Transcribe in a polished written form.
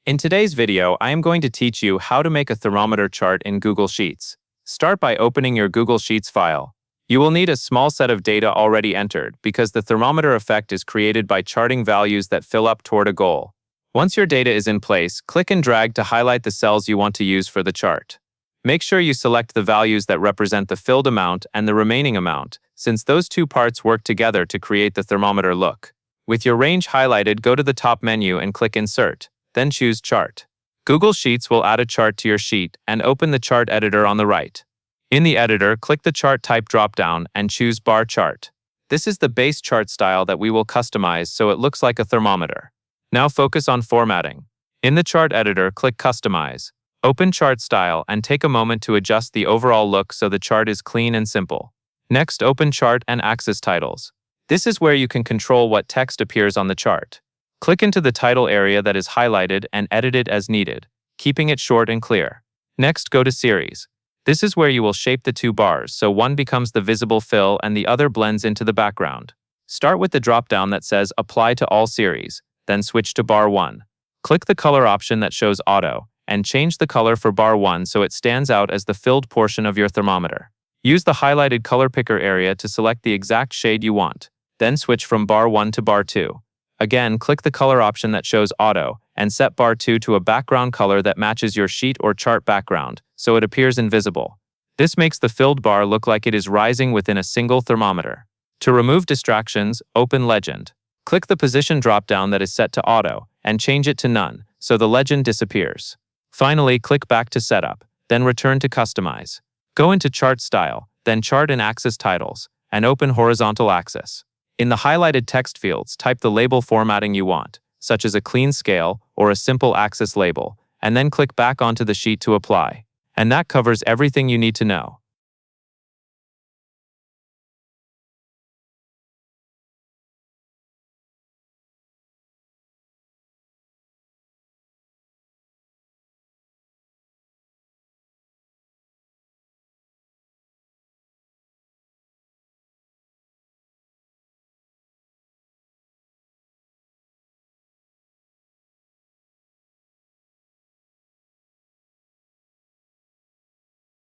In today's video, I am going to teach you how to make a thermometer chart in Google Sheets. Start by opening your Google Sheets file. You will need a small set of data already entered because the thermometer effect is created by charting values that fill up toward a goal. Once your data is in place, click and drag to highlight the cells you want to use for the chart. Make sure you select the values that represent the filled amount and the remaining amount, since those two parts work together to create the thermometer look. With your range highlighted, go to the top menu and click Insert. Then choose Chart. Google Sheets will add a chart to your sheet and open the chart editor on the right. In the editor, click the Chart Type dropdown and choose Bar Chart. This is the base chart style that we will customize so it looks like a thermometer. Now focus on formatting. In the chart editor, click Customize. Open Chart Style and take a moment to adjust the overall look so the chart is clean and simple. Next, open Chart and Axis Titles. This is where you can control what text appears on the chart. Click into the title area that is highlighted and edit it as needed, keeping it short and clear. Next, go to Series. This is where you will shape the two bars so one becomes the visible fill and the other blends into the background. Start with the drop-down that says Apply to All Series, then switch to Bar 1. Click the color option that shows Auto, and change the color for Bar 1 so it stands out as the filled portion of your thermometer. Use the highlighted color picker area to select the exact shade you want, then switch from Bar 1 to Bar 2. Again, click the color option that shows Auto, and set Bar 2 to a background color that matches your sheet or chart background, so it appears invisible. This makes the filled bar look like it is rising within a single thermometer. To remove distractions, open Legend. Click the position drop-down that is set to Auto, and change it to None, so the legend disappears. Finally, click back to Setup, then return to Customize. Go into Chart Style, then Chart and Axis Titles, and open Horizontal Axis. In the highlighted text fields, type the label formatting you want, such as a clean scale or a simple axis label, and then click back onto the sheet to apply. And that covers everything you need to know.